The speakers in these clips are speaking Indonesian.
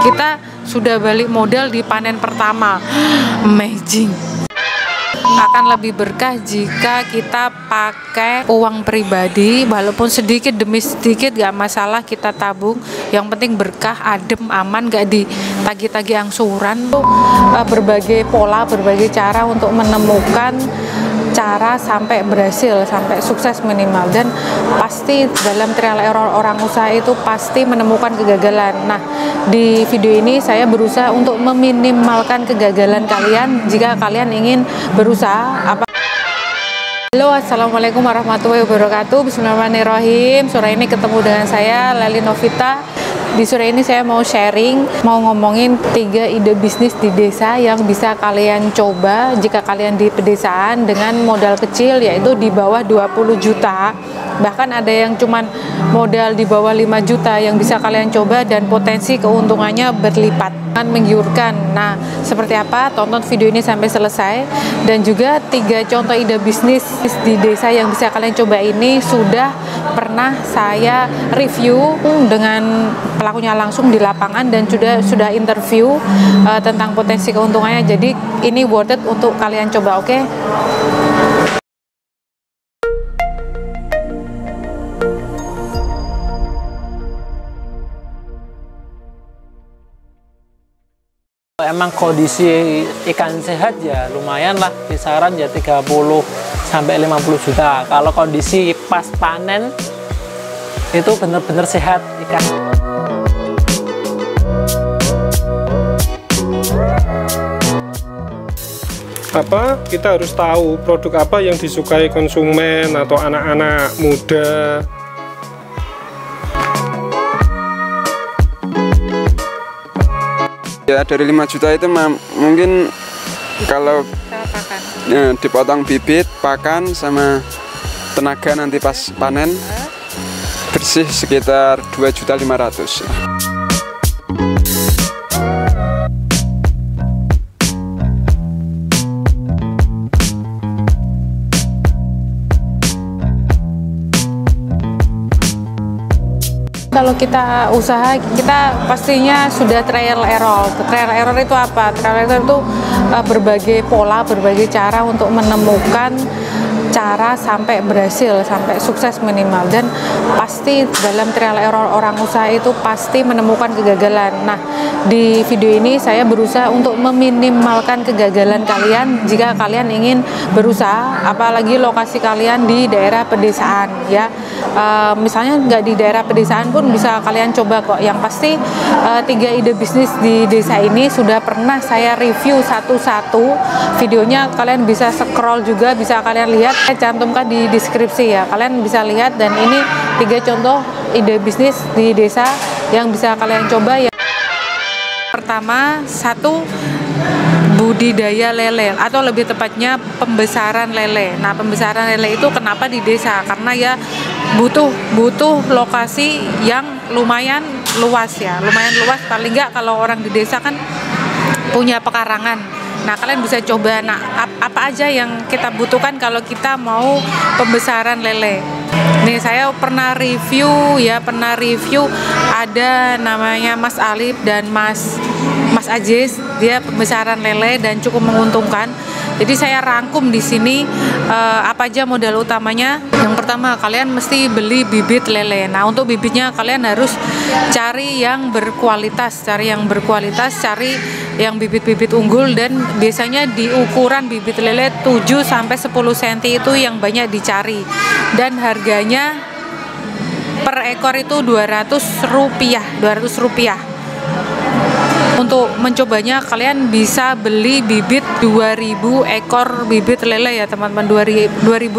kita sudah balik modal di panen pertama. Amazing. Akan lebih berkah jika kita pakai uang pribadi, walaupun sedikit demi sedikit gak masalah, kita tabung. Yang penting berkah, adem, aman, gak ditagih-tagih angsuran. Berbagai pola, berbagai cara untuk menemukan cara sampai berhasil, sampai sukses minimal. Dan pasti dalam trial error orang usaha itu pasti menemukan kegagalan. Nah, di video ini saya berusaha untuk meminimalkan kegagalan kalian jika kalian ingin berusaha. Halo, assalamualaikum warahmatullahi wabarakatuh. Bismillahirrahmanirrahim. Sore ini ketemu dengan saya, Leli Novita. Di sore ini saya mau sharing, mau ngomongin 3 ide bisnis di desa yang bisa kalian coba jika kalian di pedesaan dengan modal kecil, yaitu di bawah 20 juta. Bahkan ada yang cuman modal di bawah 5 juta yang bisa kalian coba dan potensi keuntungannya berlipat. Menggiurkan. Nah, seperti apa? Tonton video ini sampai selesai. Dan juga 3 contoh ide bisnis di desa yang bisa kalian coba ini sudah pernah saya review dengan pelakunya langsung di lapangan dan sudah interview tentang potensi keuntungannya. Jadi ini worth it untuk kalian coba, oke? Emang kondisi ikan sehat ya lumayan lah, kisaran ya 30 sampai 50 juta. Kalau kondisi pas panen itu bener-bener sehat ikan. Kita harus tahu produk apa yang disukai konsumen atau anak-anak muda. Ya, dari 5 juta itu mungkin kalau ya, dipotong bibit, pakan, sama tenaga nanti pas panen bersih sekitar 2.500.000. Kalau kita usaha, kita pastinya sudah trial error. Trial error itu apa? Trial error itu berbagai pola, berbagai cara untuk menemukan cara sampai berhasil, sampai sukses minimal. Dan pasti dalam trial error orang usaha itu pasti menemukan kegagalan. Nah, di video ini saya berusaha untuk meminimalkan kegagalan kalian jika kalian ingin berusaha, apalagi lokasi kalian di daerah pedesaan ya. Misalnya nggak di daerah pedesaan pun bisa kalian coba kok. Yang pasti 3 ide bisnis di desa ini sudah pernah saya review satu-satu. Videonya kalian bisa scroll juga, bisa kalian lihat. Saya cantumkan di deskripsi ya, kalian bisa lihat. Dan ini 3 contoh ide bisnis di desa yang bisa kalian coba ya. Pertama, 1, budidaya lele, atau lebih tepatnya pembesaran lele. Nah, pembesaran lele itu kenapa di desa? Karena ya butuh lokasi yang lumayan luas ya, lumayan luas. Paling nggak kalau orang di desa kan punya pekarangan. Nah, kalian bisa coba. Nah, apa aja yang kita butuhkan kalau kita mau pembesaran lele? Nih, saya pernah review ada namanya Mas Alif dan Mas Ajis, dia pembesaran lele dan cukup menguntungkan. Jadi saya rangkum di sini apa aja modal utamanya. Yang pertama, kalian mesti beli bibit lele. Nah, untuk bibitnya kalian harus cari yang berkualitas, cari yang bibit-bibit unggul. Dan biasanya di ukuran bibit lele 7 sampai 10 cm itu yang banyak dicari. Dan harganya per ekor itu Rp200. Untuk mencobanya kalian bisa beli bibit 2000 ekor bibit lele ya teman-teman, 2000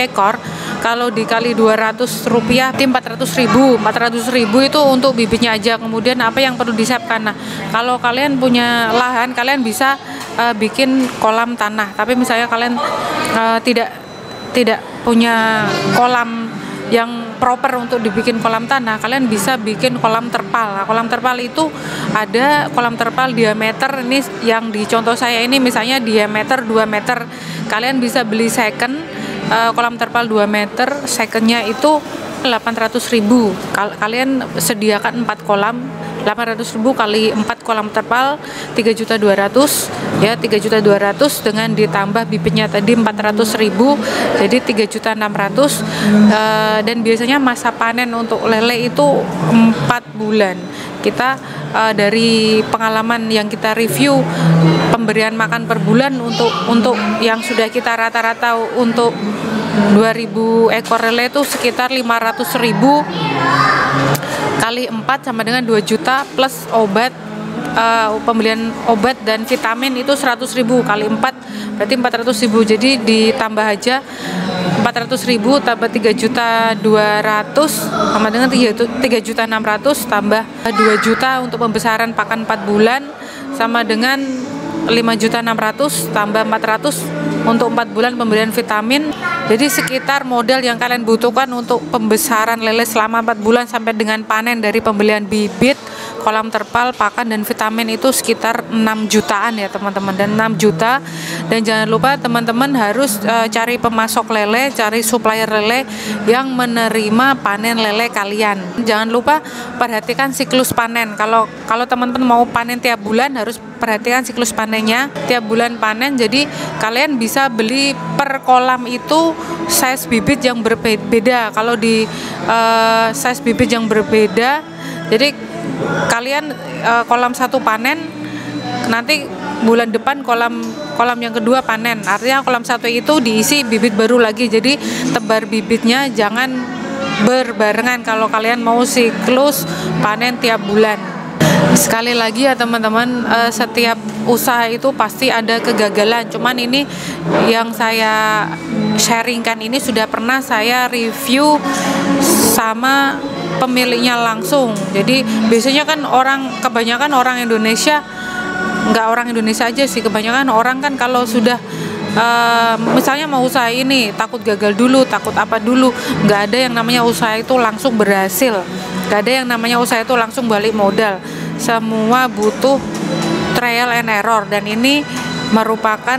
ekor. Kalau dikali Rp200, tim 400.000 itu untuk bibitnya aja. Kemudian apa yang perlu disiapkan? Nah, kalau kalian punya lahan, kalian bisa bikin kolam tanah. Tapi misalnya kalian tidak punya kolam yang proper untuk dibikin kolam tanah, kalian bisa bikin kolam terpal. Nah, kolam terpal itu ada kolam terpal diameter, ini yang di contoh saya ini misalnya diameter 2 meter. Kalian bisa beli second kolam terpal 2 meter, secondnya itu 800.000. Kalian sediakan 4 kolam, 800.000 kali 4 kolam terpal 3.200.000 ya, 3.200.000 dengan ditambah bibitnya tadi 400.000 jadi 3.600.000. Dan biasanya masa panen untuk lele itu 4 bulan. Kita dari pengalaman yang kita review, pemberian makan per bulan untuk yang sudah kita rata-rata untuk 2.000 ekor lele itu sekitar 500.000 kali 4 sama dengan 2 juta plus obat, pembelian obat dan vitamin itu 100.000 kali 4 berarti 400.000. Jadi ditambah aja 400.000 tambah 3.200.000 sama dengan 3.600.000 tambah 2 juta untuk pembesaran pakan 4 bulan sama dengan 5.600.000 tambah 400 untuk 4 bulan pemberian vitamin. Jadi sekitar modal yang kalian butuhkan untuk pembesaran lele selama 4 bulan sampai dengan panen dari pembelian bibit, kolam terpal, pakan dan vitamin itu sekitar 6 jutaan ya teman-teman, dan 6 juta. Dan jangan lupa teman-teman harus cari pemasok lele, cari supplier lele yang menerima panen lele kalian. Jangan lupa perhatikan siklus panen. Kalau teman-teman mau panen tiap bulan harus perhatikan siklus panennya tiap bulan panen. Jadi kalian bisa beli per kolam itu size bibit yang berbeda. Kalau di size bibit yang berbeda, jadi kalian kolam 1 panen, nanti bulan depan kolam yang kedua panen. Artinya kolam 1 itu diisi bibit baru lagi. Jadi tebar bibitnya jangan berbarengan kalau kalian mau siklus panen tiap bulan. Sekali lagi ya teman-teman, setiap usaha itu pasti ada kegagalan. Cuman ini yang saya sharingkan ini sudah pernah saya review sama pemiliknya langsung. Jadi biasanya kan kebanyakan orang Indonesia, nggak orang Indonesia aja sih, kebanyakan orang kan kalau sudah misalnya mau usaha ini takut gagal dulu, takut apa dulu. Nggak ada yang namanya usaha itu langsung berhasil, nggak ada yang namanya usaha itu langsung balik modal. Semua butuh trial and error, dan ini merupakan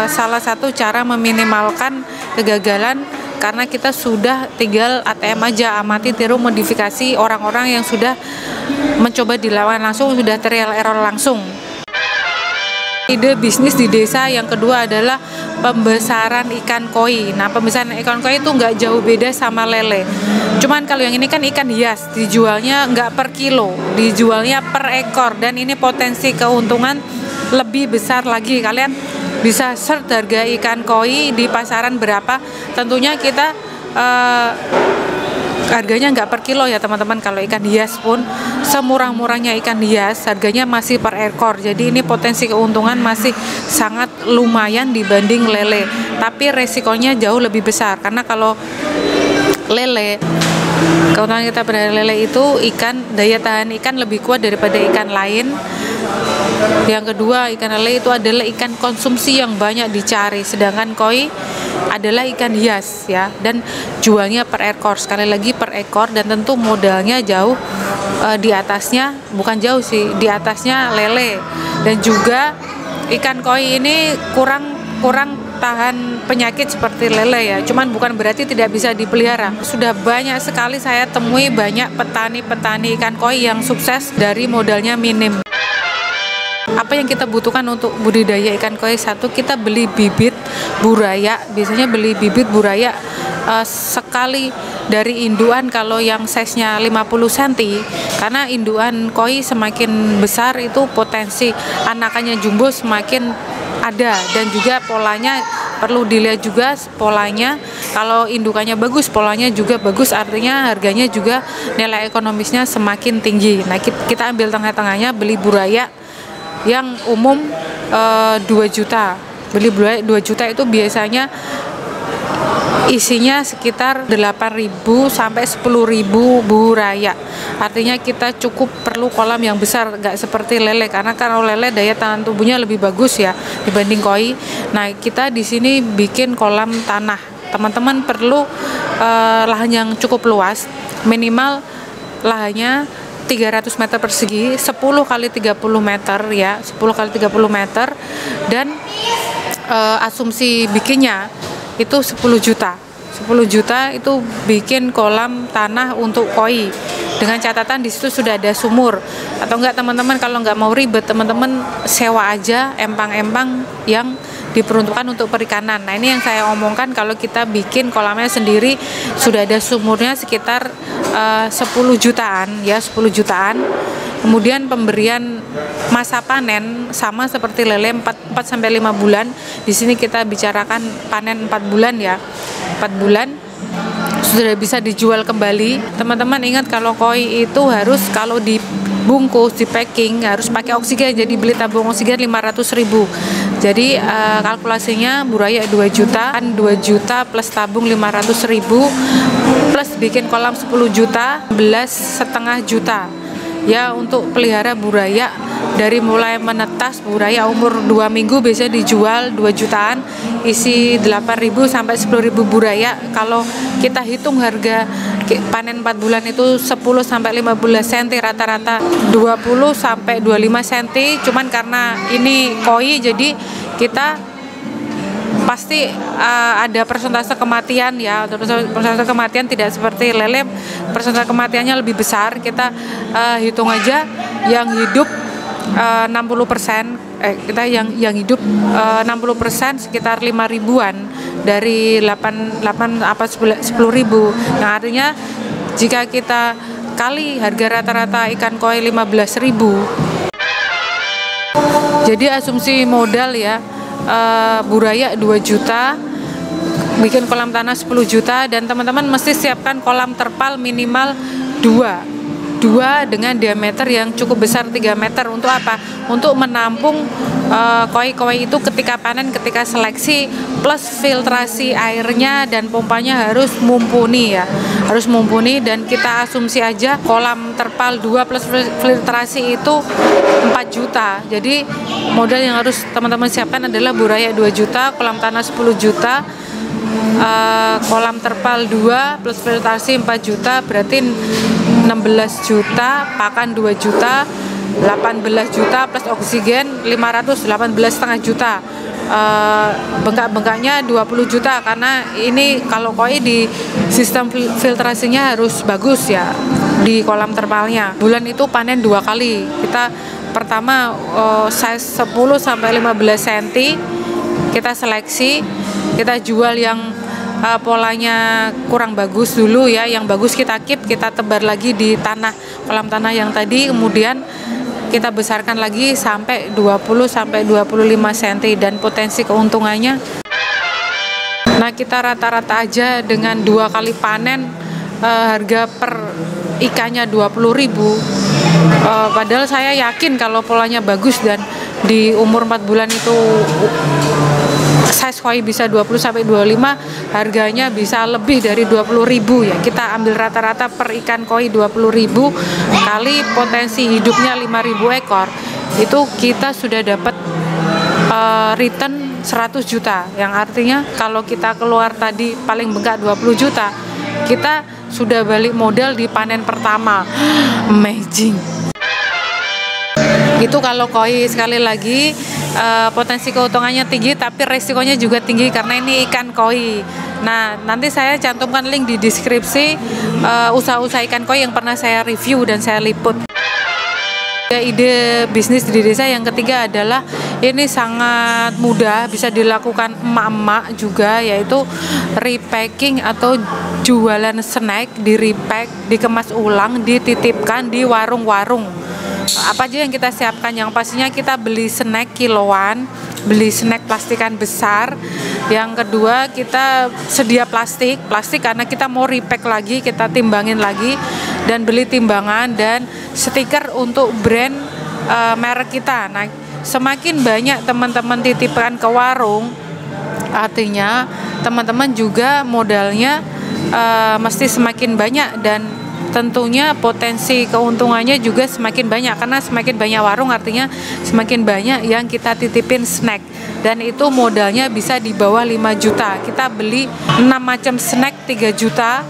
salah satu cara meminimalkan kegagalan, karena kita sudah tinggal ATM aja, amati, tiru, modifikasi orang-orang yang sudah mencoba dilawan langsung, sudah trial error langsung. Ide bisnis di desa yang kedua adalah pembesaran ikan koi. Nah, pembesaran ikan koi itu nggak jauh beda sama lele. Cuman kalau yang ini kan ikan hias, dijualnya nggak per kilo, dijualnya per ekor, dan ini potensi keuntungan lebih besar lagi. Kalian bisa search harga ikan koi di pasaran berapa. Tentunya kita harganya nggak per kilo ya teman-teman. Kalau ikan hias pun semurah-murahnya ikan hias harganya masih per ekor. Jadi ini potensi keuntungan masih sangat lumayan dibanding lele, tapi resikonya jauh lebih besar, karena kalau lele, keuntungan kita pada lele itu daya tahan ikan lebih kuat daripada ikan lain. Yang kedua, ikan lele itu adalah ikan konsumsi yang banyak dicari, sedangkan koi adalah ikan hias ya, dan jualnya per ekor, sekali lagi per ekor, dan tentu modalnya jauh di atasnya, bukan jauh sih, di atasnya lele. Dan juga ikan koi ini kurang tahan penyakit seperti lele ya, cuman bukan berarti tidak bisa dipelihara. Sudah banyak sekali saya temui banyak petani ikan koi yang sukses dari modalnya minim. Apa yang kita butuhkan untuk budidaya ikan koi? Satu, kita beli bibit buraya. Biasanya beli bibit buraya sekali dari induan. Kalau yang size-nya 50 cm, karena induan koi semakin besar itu potensi anakannya jumbo semakin ada, dan juga polanya perlu dilihat juga polanya. Kalau indukannya bagus, polanya juga bagus, artinya harganya juga nilai ekonomisnya semakin tinggi. Nah, kita ambil tengah-tengahnya, beli buraya yang umum 2 juta. Beli buraya 2 juta itu biasanya isinya sekitar 8.000 sampai 10.000 buraya. Artinya kita cukup perlu kolam yang besar, nggak seperti lele, karena kalau lele daya tahan tubuhnya lebih bagus ya dibanding koi. Nah, kita di sini bikin kolam tanah. Teman-teman perlu lahan yang cukup luas, minimal lahannya 300 meter persegi, 10 kali 30 meter ya, 10 kali 30 meter, dan asumsi bikinnya itu 10 juta 10 juta itu bikin kolam tanah untuk koi, dengan catatan di situ sudah ada sumur. Atau enggak teman-teman, kalau nggak mau ribet, teman-teman sewa aja empang-empang yang diperuntukkan untuk perikanan. Nah, ini yang saya omongkan, kalau kita bikin kolamnya sendiri sudah ada sumurnya sekitar 10 jutaan ya, 10 jutaan. Kemudian pemberian masa panen sama seperti lele 4 sampai 5 bulan. Di sini kita bicarakan panen 4 bulan ya. 4 bulan sudah bisa dijual kembali. Teman-teman ingat, kalau koi itu harus kalau dibungkus, di packing harus pakai oksigen. Jadi beli tabung oksigen 500.000. Jadi kalkulasinya buraya 2 juta, 2 juta plus tabung 500.000 plus bikin kolam 10 juta, 11,5 juta. Ya, untuk pelihara buraya dari mulai menetas buraya umur 2 minggu biasanya dijual 2 jutaan, isi 8.000 sampai 10.000 buraya. Kalau kita hitung harga panen 4 bulan itu 10 sampai 15 cm, rata-rata 20 sampai 25 cm. Cuman karena ini koi, jadi kita pasti ada persentase kematian ya. Persentase kematian tidak seperti lele, persentase kematiannya lebih besar. Kita hitung aja yang hidup 60%, kita yang hidup 60% sekitar 5 ribuan dari 8 apa 10 ribu. Nah, artinya jika kita kali harga rata-rata ikan koi 15.000, jadi asumsi modal ya, buraya 2 juta, bikin kolam tanah 10 juta, dan teman-teman mesti siapkan kolam terpal minimal 2 dengan diameter yang cukup besar 3 meter. Untuk apa? Untuk menampung koi-koi itu ketika panen, ketika seleksi, plus filtrasi airnya dan pompanya harus mumpuni ya, harus mumpuni. Dan kita asumsi aja kolam terpal 2 plus filtrasi itu 4 juta. Jadi modal yang harus teman-teman siapkan adalah buraya 2 juta, kolam tanah 10 juta, kolam terpal 2 plus filtrasi 4 juta, berarti 16 juta, pakan 2 juta, 18 juta plus oksigen 18,5 juta. Bengkak-bengkaknya 20 juta, karena ini kalau koi di sistem filtrasinya harus bagus ya di kolam terpalnya. Bulan itu panen 2 kali. Kita pertama size 10 sampai 15 cm kita seleksi, kita jual yang polanya kurang bagus dulu ya, yang bagus kita keep, kita tebar lagi di tanah, kolam tanah yang tadi, kemudian kita besarkan lagi sampai 20 sampai 25 cm, dan potensi keuntungannya, nah kita rata-rata aja dengan 2 kali panen harga per ikannya 20.000. Padahal saya yakin kalau polanya bagus dan di umur 4 bulan itu size koi bisa 20 sampai 25, harganya bisa lebih dari 20.000 ya. Kita ambil rata-rata per ikan koi 20.000 kali potensi hidupnya 5.000 ekor, itu kita sudah dapat return 100 juta. Yang artinya kalau kita keluar tadi paling bengkak 20 juta, kita sudah balik modal di panen pertama. Amazing. Itu kalau koi. Sekali lagi, potensi keuntungannya tinggi tapi resikonya juga tinggi karena ini ikan koi. Nah, nanti saya cantumkan link di deskripsi usaha-usaha ikan koi yang pernah saya review dan saya liput. Ide bisnis di desa yang ketiga adalah ini sangat mudah, bisa dilakukan emak-emak juga, yaitu repacking atau jualan snack, di repack, dikemas ulang, dititipkan di warung-warung. Apa aja yang kita siapkan? Yang pastinya kita beli snack kiloan, beli snack plastikan besar. Yang kedua, kita sedia plastik karena kita mau repack lagi, kita timbangin lagi, dan beli timbangan dan stiker untuk brand merek kita. Nah, semakin banyak teman-teman titipkan ke warung, artinya teman-teman juga modalnya mesti semakin banyak, dan tentunya potensi keuntungannya juga semakin banyak, karena semakin banyak warung artinya semakin banyak yang kita titipin snack, dan itu modalnya bisa di bawah 5 juta. Kita beli 6 macam snack 3 juta,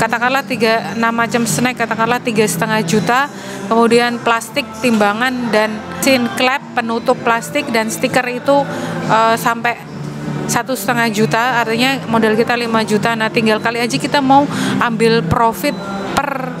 katakanlah 6 macam snack katakanlah 3,5 juta, kemudian plastik, timbangan, dan sin klep, penutup plastik, dan stiker itu sampai 1,5 juta, artinya modal kita 5 juta. Nah, tinggal kali aja kita mau ambil profit per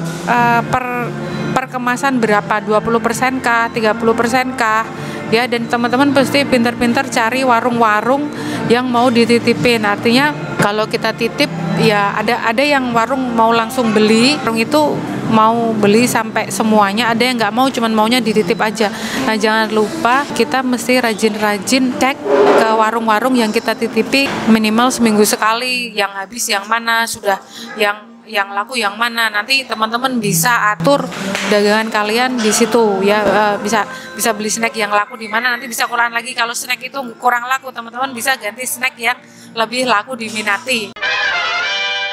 kemasan berapa, 20% kah, 30% kah, ya. Dan teman-teman pasti pintar-pintar cari warung-warung yang mau dititipin. Artinya kalau kita titip, ya ada yang warung mau langsung beli, warung itu mau beli sampai semuanya, ada yang nggak mau, cuman maunya dititip aja. Nah, jangan lupa kita mesti rajin-rajin cek ke warung-warung yang kita titipi, minimal seminggu sekali, yang habis yang mana, sudah yang laku yang mana. Nanti teman-teman bisa atur dagangan kalian di situ, ya. Bisa beli snack yang laku di mana, nanti bisa kurang lagi. Kalau snack itu kurang laku, teman-teman bisa ganti snack yang lebih laku diminati.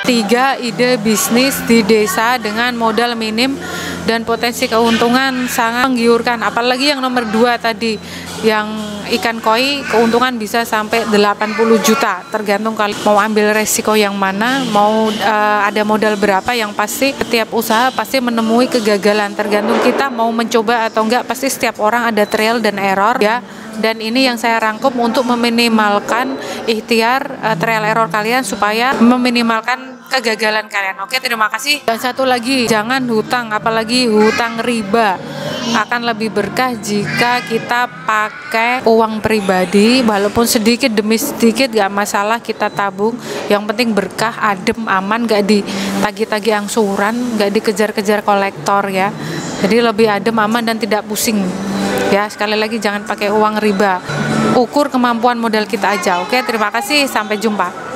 3 ide bisnis di desa dengan modal minim dan potensi keuntungan sangat menggiurkan. Apalagi yang nomor 2 tadi, yang ikan koi, keuntungan bisa sampai 80 juta. Tergantung kalian mau ambil resiko yang mana, mau ada modal berapa. Yang pasti setiap usaha pasti menemui kegagalan. Tergantung kita mau mencoba atau enggak. Pasti setiap orang ada trial dan error, ya. Dan ini yang saya rangkum untuk meminimalkan ikhtiar trial error kalian supaya meminimalkan kegagalan kalian. Oke, terima kasih. Dan satu lagi, jangan hutang, apalagi hutang riba. Akan lebih berkah jika kita pakai uang pribadi, walaupun sedikit demi sedikit gak masalah, kita tabung. Yang penting berkah, adem, aman, gak ditagi-tagi angsuran, gak dikejar-kejar kolektor, ya. Jadi lebih adem, aman, dan tidak pusing. Ya, sekali lagi jangan pakai uang riba. Ukur kemampuan modal kita aja. Oke, terima kasih. Sampai jumpa.